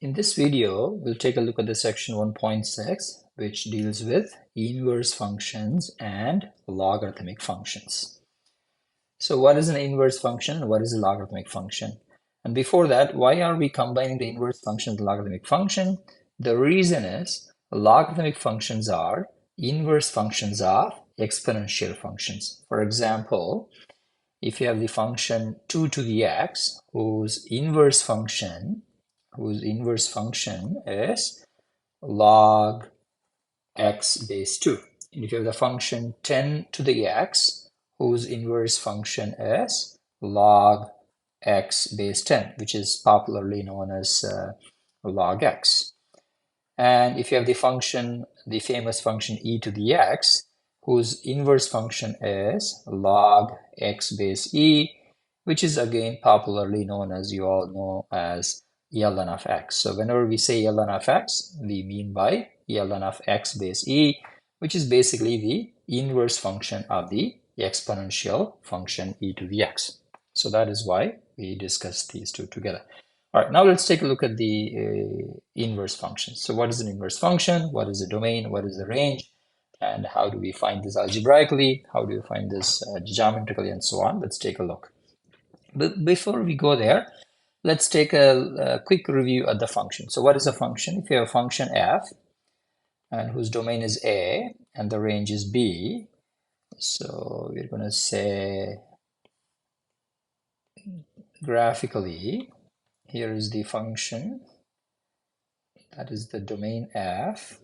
In this video, we'll take a look at the section 1.6, which deals with inverse functions and logarithmic functions. So what is an inverse function and what is a logarithmic function? And before that, why are we combining the inverse function with the logarithmic function? The reason is logarithmic functions are inverse functions of exponential functions. For example, if you have the function 2 to the x, whose inverse function is log x base 2. And if you have the function 10 to the x, whose inverse function is log x base 10, which is popularly known as log x. And if you have the famous function e to the x, whose inverse function is log x base e, which is again popularly known, as you all know, as ln of x. So whenever we say ln of x, we mean by ln of x base e, which is basically the inverse function of the exponential function e to the x. So that is why we discuss these two together. All right, now let's take a look at the inverse functions. So what is an inverse function? What is the domain? What is the range? And how do we find this algebraically? How do we find this geometrically, and so on? Let's take a look. But before we go there, let's take a quick review of the function. So what is a function? If you have a function f, and whose domain is a, and the range is b, so we're going to say graphically, here is the function, that is the domain f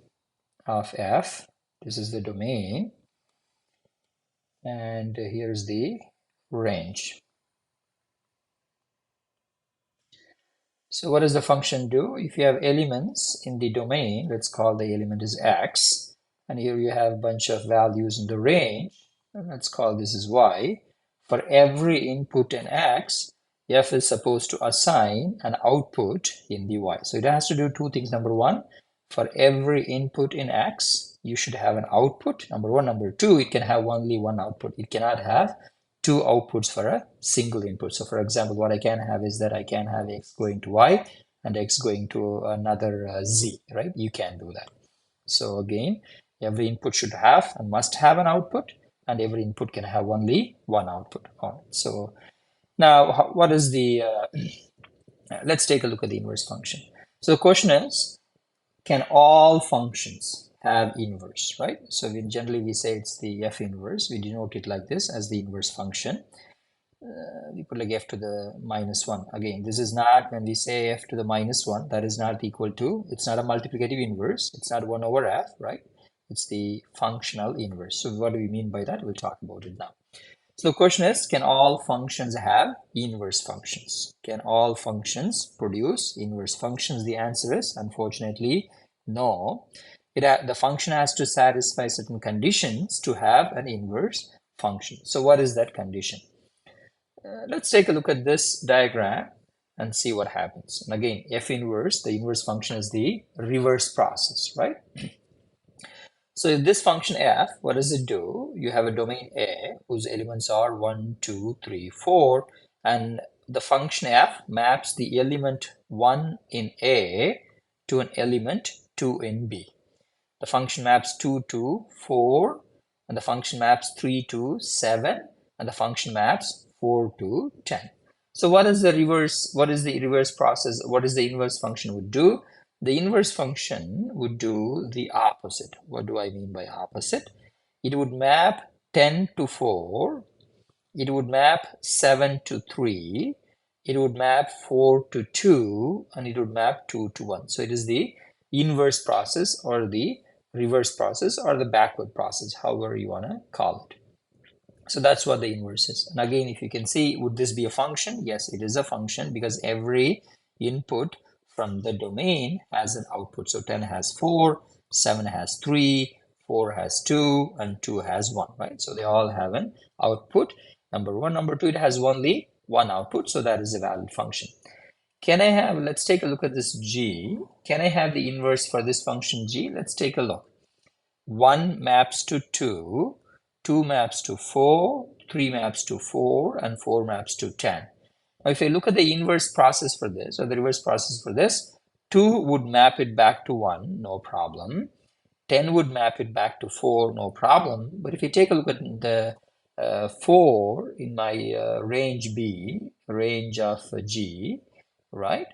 of f. This is the domain, and here's the range. So what does the function do? If you have elements in the domain, let's call the element is x, and here you have a bunch of values in the range, and let's call this is y. For every input in x, f is supposed to assign an output in the y. So it has to do two things. Number one, for every input in x, you should have an output. Number one. Number two, it can have only one output. It cannot have two outputs for a single input. So for example, what I can have is that I can have x going to y and x going to another z, right? You can do that. So again, every input should have and must have an output, and every input can have only one output. All right. So now what is the, let's take a look at the inverse function. So the question is, can all functions have inverse, right? So generally we say it's the f inverse. We denote it like this as the inverse function. We put like f to the minus 1. Again, this is not, when we say f to the minus 1, that is not equal to, it's not a multiplicative inverse. It's not 1 over f, right? It's the functional inverse. So what do we mean by that? We'll talk about it now. So the question is, can all functions have inverse functions? Can all functions produce inverse functions? The answer is, unfortunately, no. The function has to satisfy certain conditions to have an inverse function. So what is that condition? Let's take a look at this diagram and see what happens. And again, f inverse, the inverse function is the reverse process, right? So if this function f, what does it do? You have a domain A whose elements are 1, 2, 3, 4, and the function f maps the element 1 in A to an element 2 in B. The function maps 2 to 4, and the function maps 3 to 7, and the function maps 4 to 10. So what is the reverse process? What is the inverse function would do? The inverse function would do the opposite. What do I mean by opposite? It would map 10 to 4, it would map 7 to 3, it would map 4 to 2, and it would map 2 to 1. So it is the inverse process, or the reverse process, or the backward process, however you want to call it. So that's what the inverse is. And again, if you can see, would this be a function? Yes, it is a function, because every input from the domain has an output. So 10 has 4, 7 has 3, 4 has 2, and 2 has 1, right? So they all have an output. Number one. Number two, it has only one output, so that is a valid function. Can I have, let's take a look at this g. Can I have the inverse for this function g? Let's take a look. 1 maps to 2, 2 maps to 4, 3 maps to 4, and 4 maps to 10. Now, if I look at the inverse process for this, or the reverse process for this, 2 would map it back to 1, no problem. 10 would map it back to 4, no problem. But if you take a look at the 4 in my range B, range of G, right?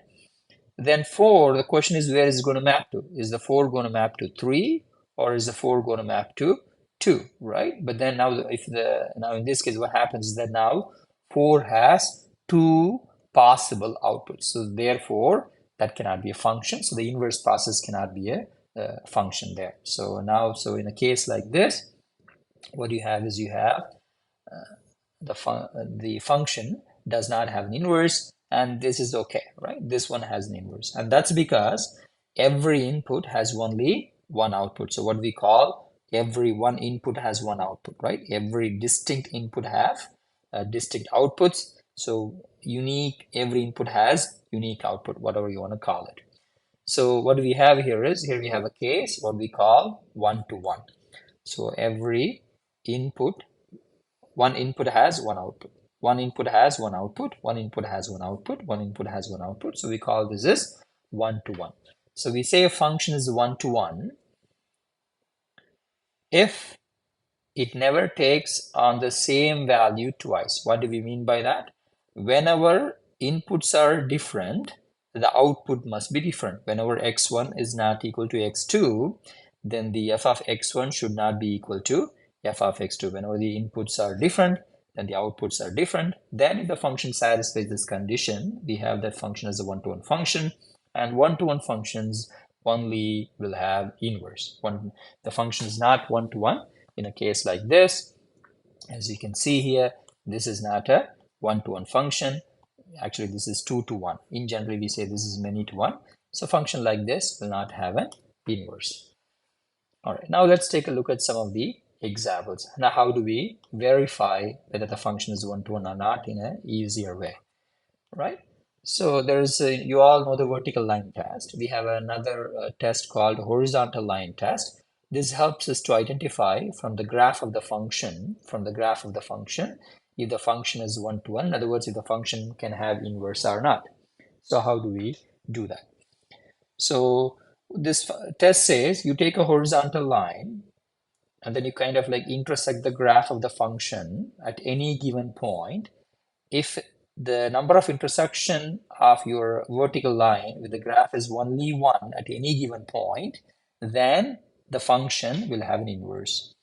Then 4, the question is where is it going to map to? Is the 4 going to map to 3 or is the 4 going to map to 2, right? But then now now in this case what happens is that now 4 has 2 possible outputs. So therefore that cannot be a function. So the inverse process cannot be a function there. So now, so in a case like this, what you have is you have the function does not have an inverse, and this is okay, right? This one has an inverse, and that's because every input has only one output. So what we call every one input has one output, right? Every distinct input have distinct outputs. So unique, every input has unique output, whatever you want to call it. So what we have here is, here we have a case, what we call one-to-one. So every input, one input has one output. One input has one output, one input has one output, one input has one output. So we call this as one-to-one. So we say a function is one-to-one if it never takes on the same value twice. What do we mean by that? Whenever inputs are different, the output must be different. Whenever x1 is not equal to x2, then the f of x1 should not be equal to f of x2. Whenever the inputs are different, then the outputs are different. Then if the function satisfies this condition, we have that function as a one-to-one function, and one-to-one functions only will have inverse. The function is not one-to-one. In a case like this, as you can see here, this is not a one-to-one function. Actually, this is 2-to-1. In general, we say this is many to one. So function like this will not have an inverse. All right, now let's take a look at some of the examples. Now, how do we verify whether the function is one-to-one or not in an easier way, right? So there's you all know the vertical line test. We have another test called horizontal line test. This helps us to identify from the graph of the function, if the function is one-to-one. In other words, if the function can have inverse or not. So how do we do that? So this test says you take a horizontal line and then you kind of like intersect the graph of the function at any given point. If the number of intersection of your vertical line with the graph is only 1 at any given point, then the function will have an inverse.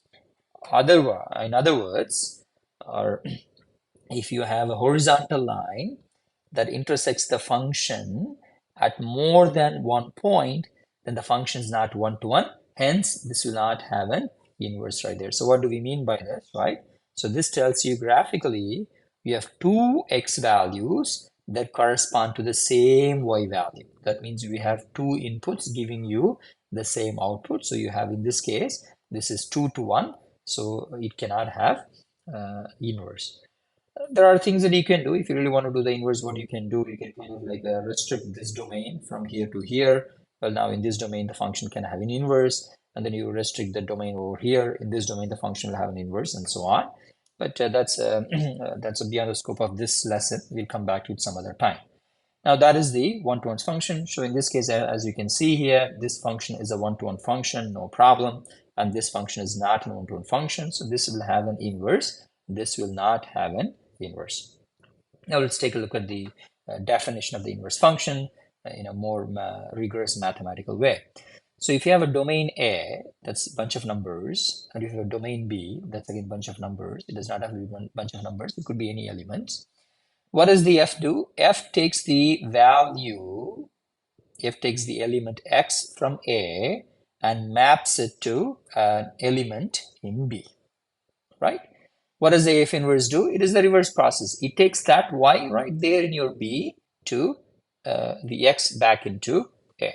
In other words, or if you have a horizontal line that intersects the function at more than 1 point, then the function is not one-to-one. Hence, this will not have an inverse right there. So what do we mean by this, right? So this tells you graphically, we have two x values that correspond to the same y value. That means we have two inputs giving you the same output. So you have, in this case, this is 2-to-1. So it cannot have inverse. There are things that you can do if you really want to do the inverse. What you can do, you can kind of like restrict this domain from here to here. Well, now in this domain the function can have an inverse, and then you restrict the domain over here. In this domain the function will have an inverse, and so on. But that's beyond the scope of this lesson. We'll come back to it some other time. Now that is the one-to-one function. So in this case, as you can see here, this function is a one-to-one function, no problem. And this function is not a one-to-one function. So this will have an inverse. This will not have an inverse. Now let's take a look at the definition of the inverse function in a more rigorous mathematical way. So if you have a domain A, that's a bunch of numbers, and if you have a domain B, that's again a bunch of numbers. It does not have to be a bunch of numbers. It could be any elements. What does the f do? F takes the value, f takes the element x from A and maps it to an element in B, right? What does the f inverse do? It is the reverse process. It takes that y right there in your B to the x back into A.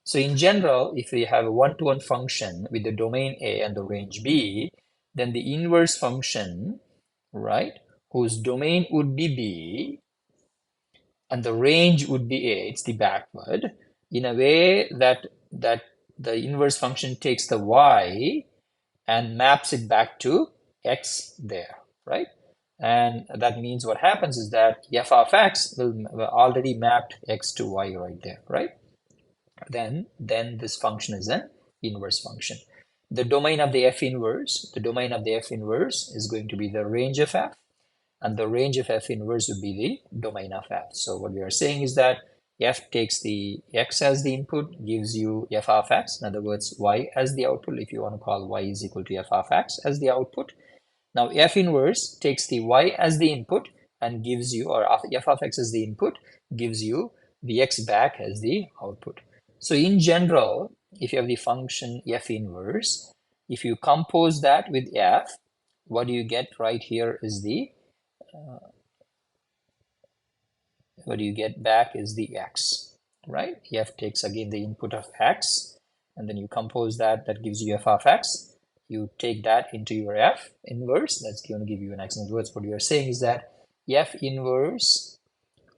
So in general, if we have a one-to-one function with the domain A and the range B, then the inverse function, right, whose domain would be B and the range would be A, it's the backward, in a way that the inverse function takes the y and maps it back to x there, right? And that means what happens is that f of x will already mapped x to y right there, right? then this function is an inverse function. The domain of the F inverse, is going to be the range of F, and the range of F inverse would be the domain of F. So what we are saying is that F takes the X as the input, gives you F of X, in other words, Y as the output, if you want to call Y is equal to F of X as the output. Now F inverse takes the Y as the input and gives you, or F of X as the input, gives you the X back as the output. So in general, if you have the function F inverse, if you compose that with F, what you get right here is the what you get back is the X, right? F takes again the input of X, and then you compose that, that gives you F of X. You take that into your F inverse, that's going to give you an X. In other words, what you are saying is that F inverse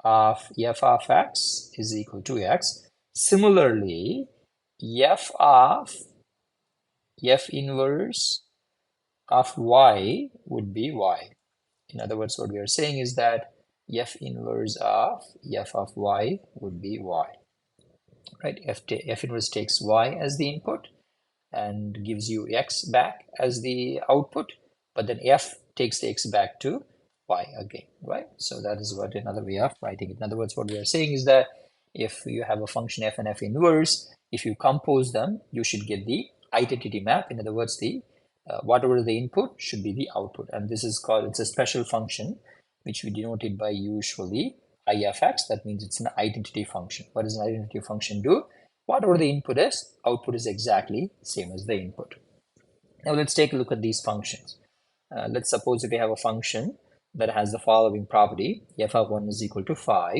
of F of X is equal to X. Similarly, F of F inverse of Y would be Y. In other words, what we are saying is that F inverse of F of Y would be Y, right? F inverse takes Y as the input and gives you X back as the output, but then F takes the X back to Y again, right? So that is what another way of writing it. In other words, what we are saying is that if you have a function F and F inverse, if you compose them, you should get the identity map. In other words, the whatever the input should be the output, and this is called, it's a special function which we denoted by usually IFX. That means it's an identity function. What does an identity function do? Whatever the input is, output is exactly same as the input. Now let's take a look at these functions. Let's suppose if we have a function that has the following property: f of 1 is equal to 5,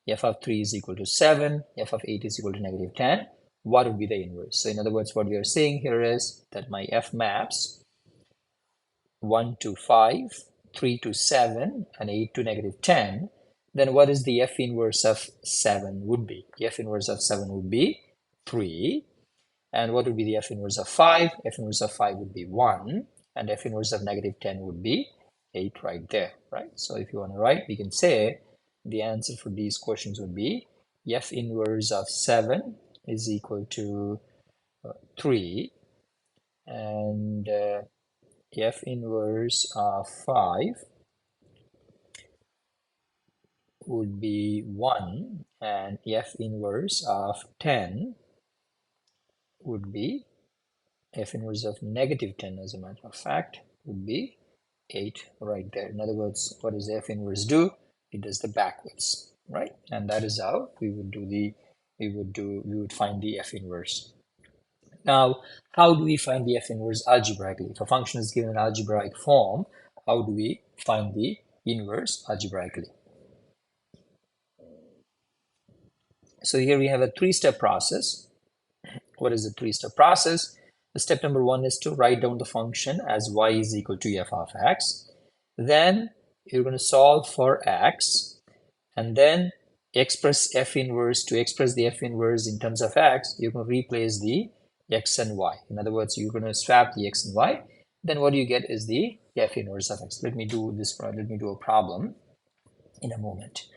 f of 3 is equal to 7, f of 8 is equal to negative 10. What would be the inverse? So in other words, what we are saying here is that my f maps 1 to 5, 3 to 7, and 8 to negative 10, then what is the f inverse of 7 would be? The f inverse of 7 would be 3. And what would be the f inverse of 5? F inverse of 5 would be 1. And f inverse of negative 10 would be 8 right there, right? So if you want to write, we can say the answer for these questions would be f inverse of 7 is equal to 3. And f inverse of 5 would be 1, and f inverse of 10 would be, f inverse of negative 10 as a matter of fact would be 8 right there. In other words, what does f inverse do? It does the backwards, right? And that is how we would do the we would find the f inverse. Now, how do we find the f inverse algebraically? If a function is given in algebraic form, how do we find the inverse algebraically? So here we have a three-step process. What is the three-step process? The step number 1 is to write down the function as y is equal to f of x. Then you're going to solve for x, and then express f inverse. To express the f inverse in terms of x, you're going to replace the x and y. In other words, you're going to swap the x and y. Then what you get is the f inverse of x. Let me do a problem in a moment.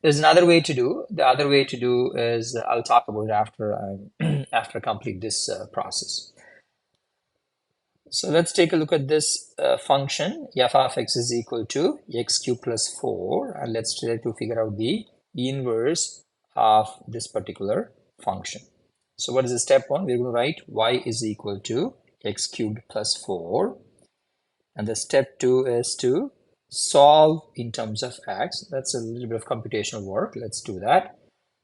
There's another way to do. The other way to do is I'll talk about it after after I complete this process. So let's take a look at this function. F of x is equal to x cubed plus 4, and let's try to figure out the inverse of this particular function. So what is the step 1? We're going to write y is equal to x cubed plus 4, and the step 2 is to solve in terms of x. That's a little bit of computational work. Let's do that.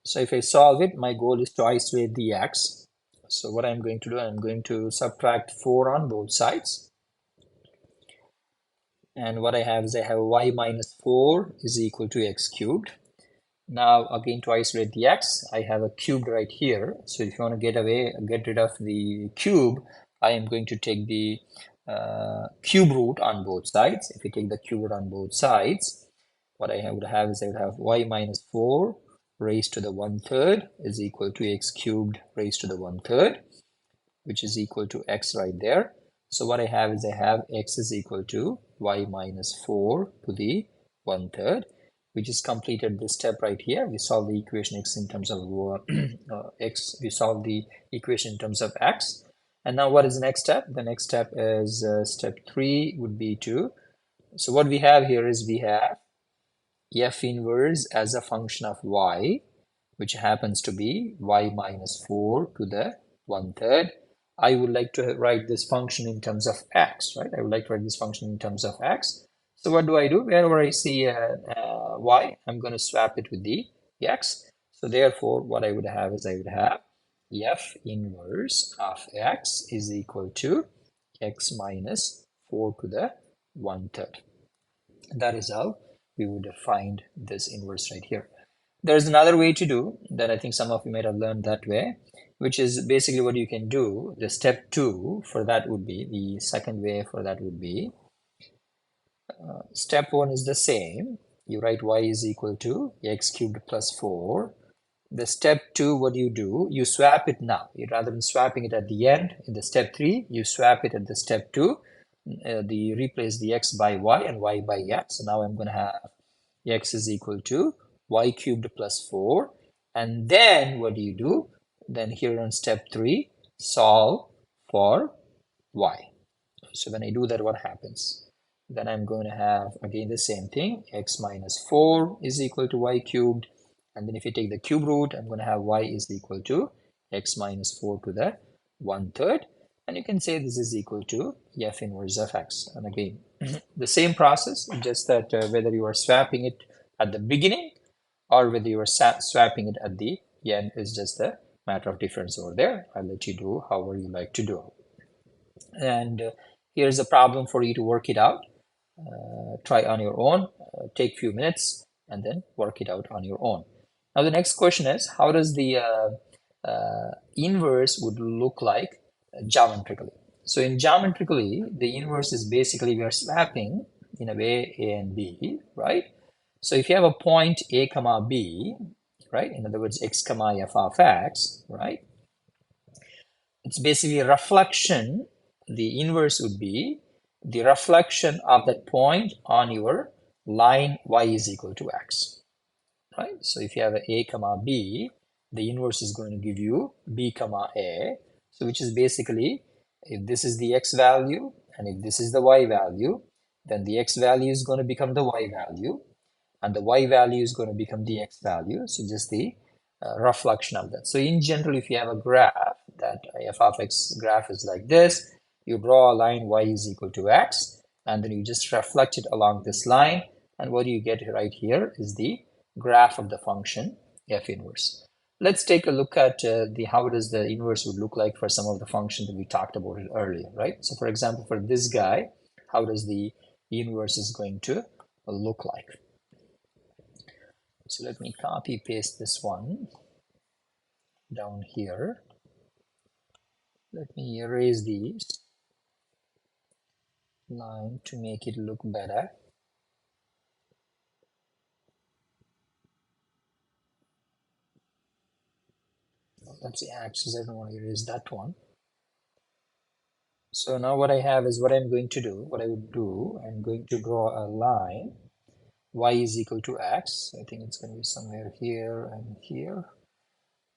So if I solve it, my goal is to isolate the x. So what I'm going to do, I'm going to subtract 4 on both sides. And what I have is I have y minus 4 is equal to x cubed. Now again, to isolate the x, I have a cubed right here. So if you want to get rid of the cube, I am going to take the cube root on both sides. If you take the cube root on both sides, what I would have is I would have y minus 4 raised to the 1/3 is equal to x cubed raised to the 1/3, which is equal to x right there. So what I have is I have x is equal to y minus 4 to the 1/3, we just completed this step right here. We solved the equation x in terms of x. We solved the equation in terms of x. And now what is the next step? The next step is step 3 would be to, so what we have here is we have f inverse as a function of y, which happens to be y minus 4 to the 1/3. I would like to write this function in terms of x, right? I would like to write this function in terms of x. So what do? Wherever I see y, I'm going to swap it with the x. So therefore, what I would have is I would have f inverse of x is equal to x minus 4 to the 1/3. That is how we would find this inverse right here. There's another way to do that. I think some of you might have learned that way, which is basically what you can do. The step 2 for that would be, the second way for that would be, step 1 is the same. You write y is equal to x cubed plus 4. The step 2, what do? You swap it now. Rather than swapping it at the end in the step 3, you swap it at the step 2. Replace the x by y and y by x. So now I'm going to have x is equal to y cubed plus 4. And then what do? Then here on step 3, solve for y. So when I do that, what happens? Then I'm going to have again the same thing. X minus 4 is equal to y cubed. And then if you take the cube root, I'm going to have y is equal to x minus 4 to the 1/3. And you can say this is equal to f inverse of x. And again, the same process, just that whether you are swapping it at the beginning or whether you are swapping it at the end is just a matter of difference over there. I'll let you do however you like to do. And here's a problem for you to work it out. Try on your own, take few minutes, and then work it out on your own. Now the next question is, how does the inverse would look like geometrically? So in geometrically, the inverse is basically we are swapping in a way a and b, right? So if you have a point a comma b, right? In other words, x comma f of x, right? It's basically a reflection. The inverse would be the reflection of that point on your line y is equal to x, right? So if you have a comma b, the inverse is going to give you b comma a. So which is basically, if this is the x value and if this is the y value, then the x value is going to become the y value and the y value is going to become the x value. So just the reflection of that. So in general, if you have a graph, that f of x graph is like this, you draw a line y is equal to x, and then you just reflect it along this line, and what you get right here is the graph of the function f inverse. Let's take a look at how does the inverse would look like for some of the functions that we talked about it earlier, right? So for example, for this guy, how does the inverse is going to look like? So let me copy paste this one down here. Let me erase these line to make it look better. That's the axis. I don't want to erase that one. So now what I have is what I'm going to do. What I would do, I'm going to draw a line y is equal to x. I think it's going to be somewhere here and here.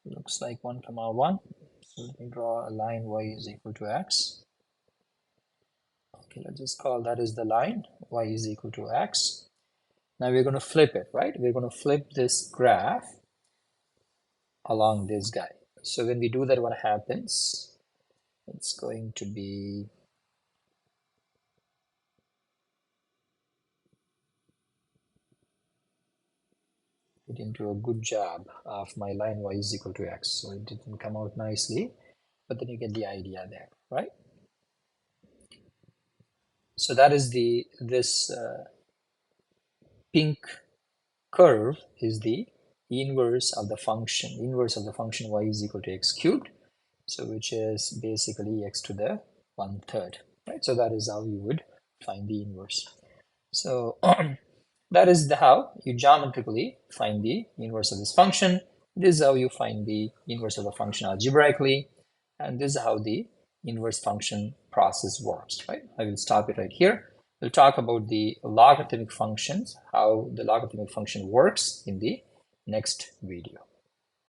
Looks like 1 comma 1. So let me draw a line y is equal to x. Okay, let's just call that is the line y is equal to x. Now we're going to flip it, right? We're going to flip this graph along this guy. So when we do that, what happens? It's going to be didn't do a good job of my line y is equal to x. So it didn't come out nicely, but then you get the idea there, right? So that is this pink curve is the inverse of the function y is equal to x cubed. So which is basically x to the 1/3, right? So that is how you would find the inverse. So that is how you geometrically find the inverse of this function. This is how you find the inverse of the function algebraically. And this is how the inverse function process works, right? I will stop it right here. We'll talk about the logarithmic functions, how the logarithmic function works in the next video.